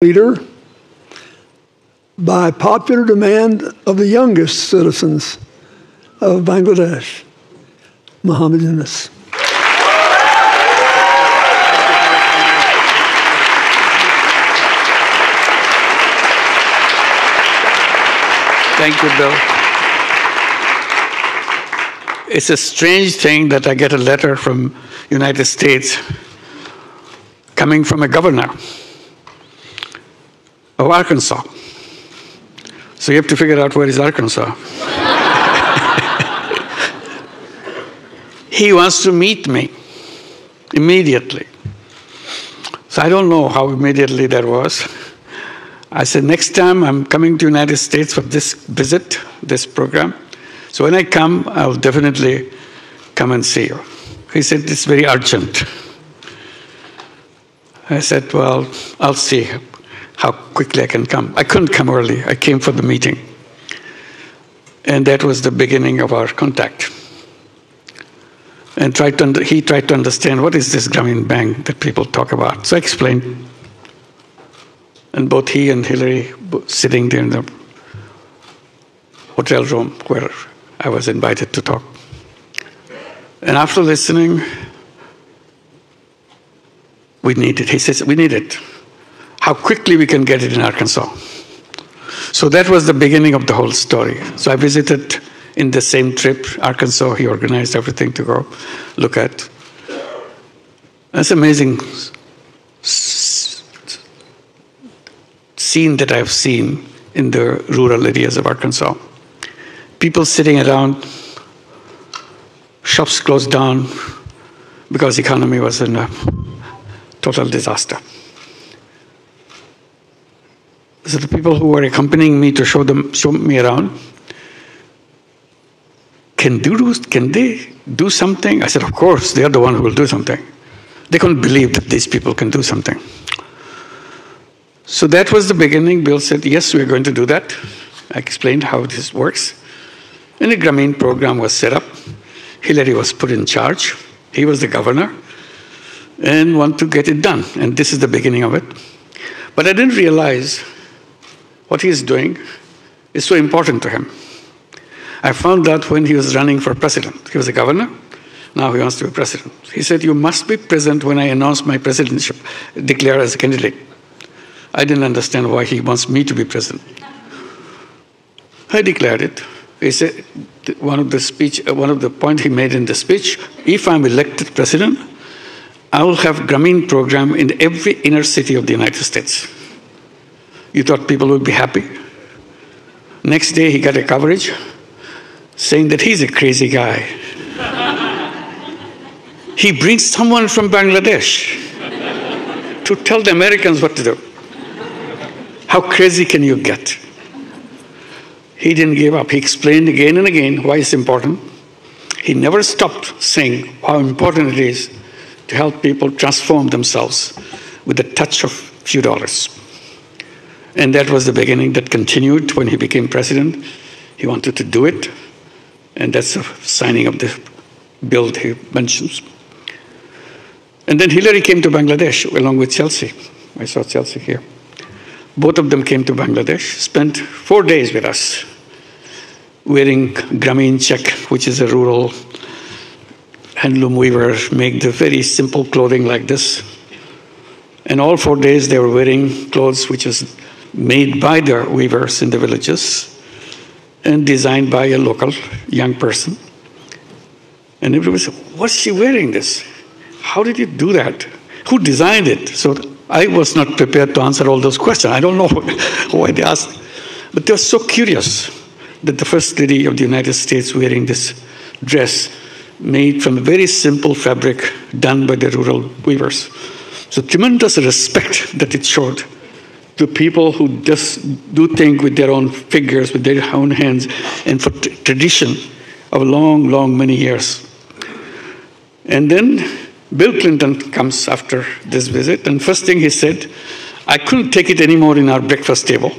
leader by popular demand of the youngest citizens of Bangladesh, Muhammad Yunus. Thank you, Bill. It's a strange thing that I get a letter from United States coming from a governor of Arkansas. So you have to figure out where is Arkansas. He wants to meet me immediately. So I don't know how immediately that was. I said, next time I'm coming to the United States for this visit, this program. So when I come, I'll definitely come and see you. He said, it's very urgent. I said, well, I'll see how quickly I can come. I couldn't come early. I came for the meeting. And that was the beginning of our contact. And he tried to understand, what is this Grameen Bank that people talk about? So I explained. And both he and Hillary sitting there in the hotel room where I was invited to talk. And after listening, we need it. He says, we need it. How quickly we can get it in Arkansas. So that was the beginning of the whole story. So I visited in the same trip, Arkansas. He organized everything to go look at. That's amazing scene that I've seen in the rural areas of Arkansas. People sitting around, shops closed down because the economy was in a total disaster. So the people who were accompanying me to show me around, can they do something? I said, of course, they are the one who will do something. They couldn't believe that these people can do something. So that was the beginning. Bill said, yes, we're going to do that. I explained how this works. And the Grameen program was set up. Hillary was put in charge. He was the governor and wanted to get it done. And this is the beginning of it. But I didn't realize what he is doing is so important to him. I found out when he was running for president. He was a governor. Now he wants to be president. He said, you must be present when I announce my presidentship, declare as a candidate. I didn't understand why he wants me to be president. I declared it. He said, one of the points he made in the speech, if I'm elected president, I will have Grameen program in every inner city of the United States. You thought people would be happy? Next day he got a coverage saying that he's a crazy guy. He brings someone from Bangladesh to tell the Americans what to do. How crazy can you get? He didn't give up. He explained again and again why it's important. He never stopped saying how important it is to help people transform themselves with a touch of a few dollars. And that was the beginning that continued when he became president. He wanted to do it. And that's the signing of the bill he mentions. And then Hillary came to Bangladesh along with Chelsea. I saw Chelsea here. Both of them came to Bangladesh, spent 4 days with us, wearing Grameen check, which is a rural handloom weaver, make the very simple clothing like this. And all 4 days they were wearing clothes which is made by the weavers in the villages and designed by a local young person. And everybody said, what's she wearing this? How did you do that? Who designed it? So I was not prepared to answer all those questions. I don't know why they asked. But they were so curious that the First Lady of the United States wearing this dress made from a very simple fabric done by the rural weavers. So tremendous respect that it showed to people who just do things with their own fingers, with their own hands, and for tradition of long, many years. And then Bill Clinton comes after this visit, and first thing he said, I couldn't take it anymore in our breakfast table.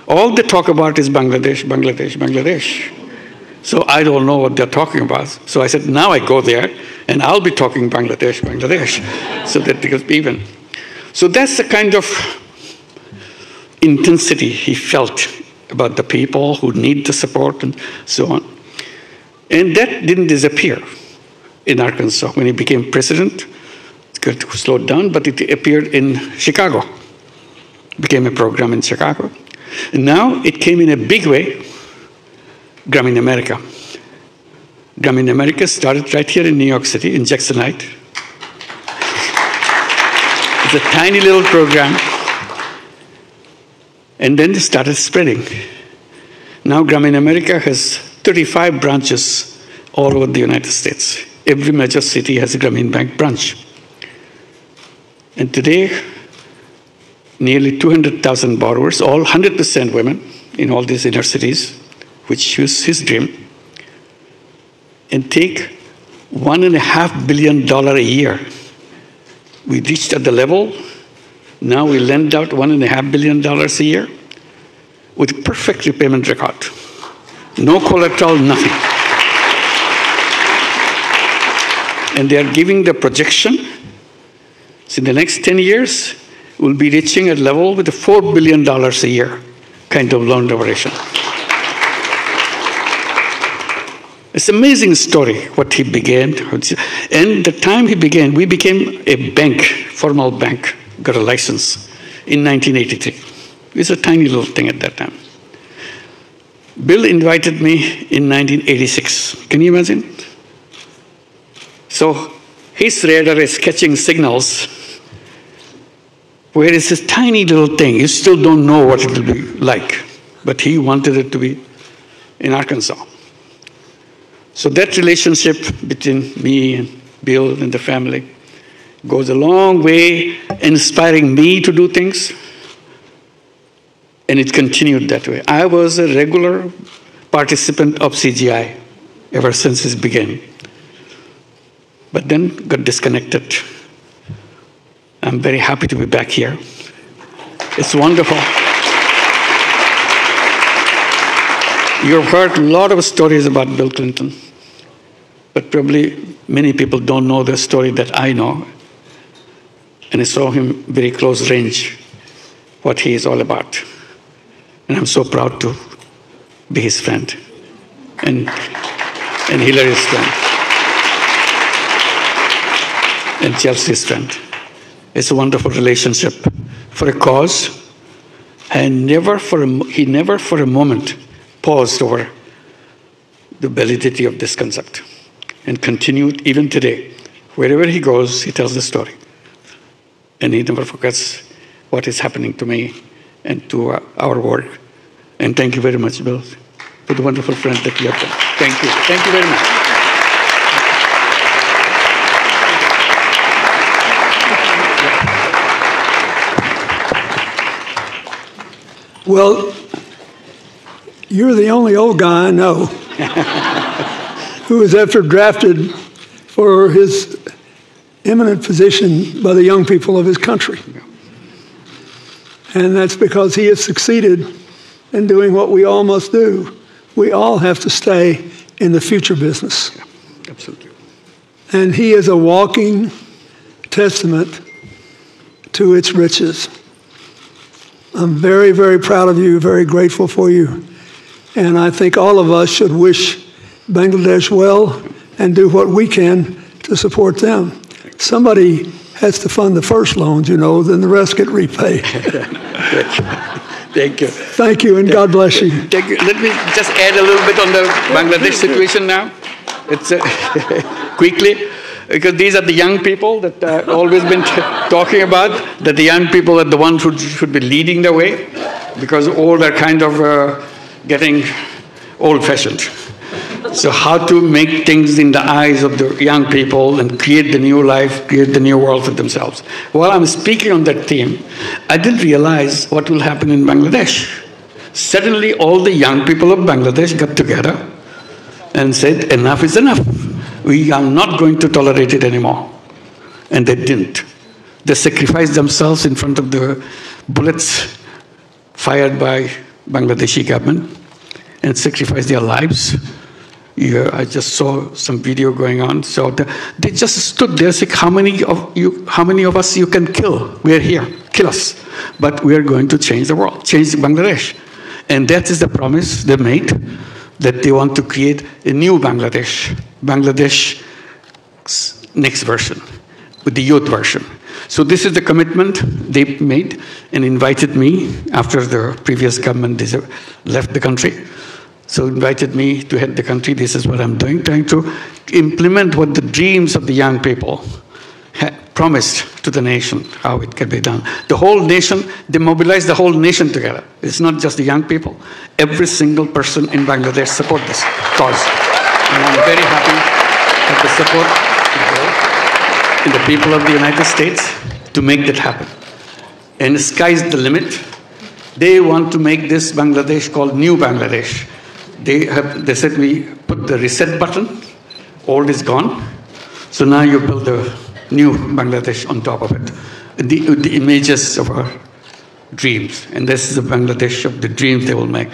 All they talk about is Bangladesh, Bangladesh, Bangladesh. So I don't know what they're talking about. So I said, now I go there, and I'll be talking Bangladesh, Bangladesh, so that it becomes even. So that's the kind of intensity he felt about the people who need the support and so on. And that didn't disappear in Arkansas. When he became president, it slowed down, but it appeared in Chicago. Became a program in Chicago. And now it came in a big way, Grameen America. Grameen America started right here in New York City, in Jackson Heights. It's a tiny little program. And then it started spreading. Now Grameen America has 35 branches all over the United States. Every major city has a Grameen Bank branch. And today, nearly 200,000 borrowers, all 100% women in all these inner cities, which use his dream, and take $1.5 billion a year. We reached at the level, now we lend out $1.5 billion a year with perfect repayment record. No collateral, nothing. And they are giving the projection, so in the next 10 years, we'll be reaching a level with $4 billion a year kind of loan duration. It's an amazing story, what he began. And the time he began, we became a bank, formal bank, got a license in 1983. It was a tiny little thing at that time. Bill invited me in 1986. Can you imagine? So his radar is catching signals where it's this tiny little thing. You still don't know what it will be like. But he wanted it to be in Arkansas. So that relationship between me and Bill and the family goes a long way, inspiring me to do things. And it continued that way. I was a regular participant of CGI ever since it began. But then got disconnected. I'm very happy to be back here. It's wonderful. You've heard a lot of stories about Bill Clinton, but probably many people don't know the story that I know. And I saw him very close range, what he is all about. And I'm so proud to be his friend and Hillary's friend and Chelsea's friend. It's a wonderful relationship for a cause. And he never for a moment paused over the validity of this concept and continued even today. Wherever he goes, he tells the story. And he never forgets what is happening to me and to our work. And thank you very much, Bill, for the wonderful friend that you have been. Thank you. Thank you very much. Well, you're the only old guy I know who was ever drafted for his eminent position by the young people of his country. And that's because he has succeeded in doing what we all must do. We all have to stay in the future business. Yeah, absolutely. And he is a walking testament to its riches. I'm very, very proud of you, very grateful for you. And I think all of us should wish Bangladesh well and do what we can to support them. Somebody has to fund the first loans, you know, then the rest get repaid. Thank you. Thank you, and God bless you. Thank you. Let me just add a little bit on the Bangladesh situation now. It's quickly, because these are the young people that I've always been talking about, that the young people are the ones who should be leading the way, because all are kind of getting old-fashioned. So how to make things in the eyes of the young people and create the new life, create the new world for themselves. While I'm speaking on that theme, I didn't realize what will happen in Bangladesh. Suddenly all the young people of Bangladesh got together and said, enough is enough. We are not going to tolerate it anymore. And they didn't. They sacrificed themselves in front of the bullets fired by Bangladeshi government and sacrificed their lives. Yeah, I just saw some video going on. So they just stood there, saying, how many of us you can kill? We are here. Kill us. but we are going to change the world, change Bangladesh. And that is the promise they made, that they want to create a new Bangladesh, Bangladesh next version, with the youth version. So this is the commitment they made and invited me after the previous government left the country. So invited me to head the country. This is what I'm doing, trying to implement what the dreams of the young people had promised to the nation, how it can be done. The whole nation, they mobilized the whole nation together. It's not just the young people. Every single person in Bangladesh support this cause. And I'm very happy at the support of the people of the United States to make that happen. And the sky's the limit. They want to make this Bangladesh called New Bangladesh. They said we put the reset button, old is gone, so now you build a new Bangladesh on top of it. The images of our dreams, and this is the Bangladesh of the dreams they will make.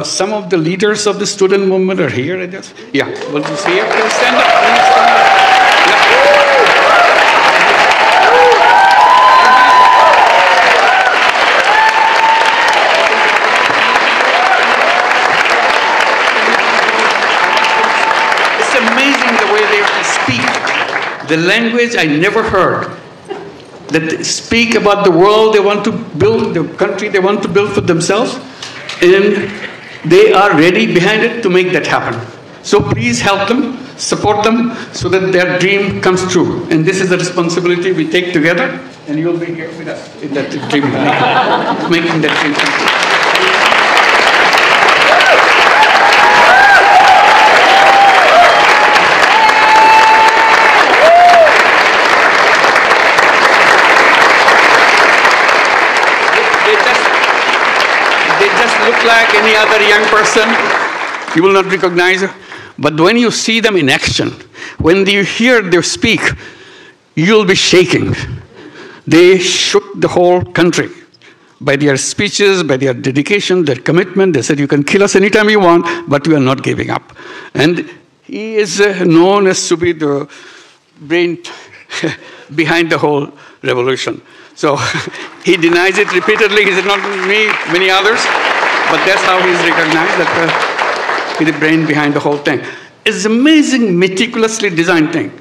Some of the leaders of the student movement are here, I guess. Yeah, will you see it? Please stand up. Please stand up. Yeah. The language I never heard, that they speak about the world they want to build, the country they want to build for themselves, and they are ready behind it to make that happen. So please help them, support them, so that their dream comes true. And this is the responsibility we take together, and you'll be here with us in that dream, making that dream come true. Look like any other young person, you will not recognize it. But when you see them in action, when you hear them speak, you'll be shaking. They shook the whole country by their speeches, by their dedication, their commitment. They said, you can kill us anytime you want, but we are not giving up. And he is known as to be the brain behind the whole revolution. So he denies it repeatedly. He said, not me, many others. But that's how he's recognized, that he's the brain behind the whole thing. It's amazing, meticulously designed thing.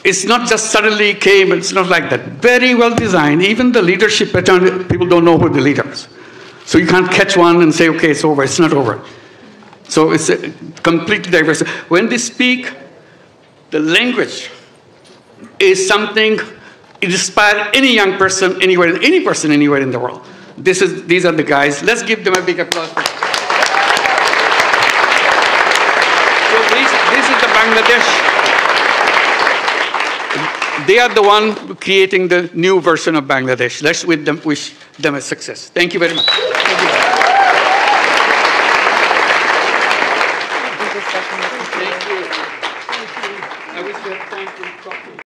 It's not just suddenly came, it's not like that. Very well designed. Even the leadership pattern, people don't know who the leaders. So you can't catch one and say, okay, it's over. It's not over. So it's completely diverse. When they speak, the language is something, it inspires any young person anywhere, any person anywhere in the world. These are the guys. Let's give them a big applause. So this is the Bangladesh. They are the one creating the new version of Bangladesh. Let's wish them a success. Thank you very much. Thank you. I wish we had time to talk to you.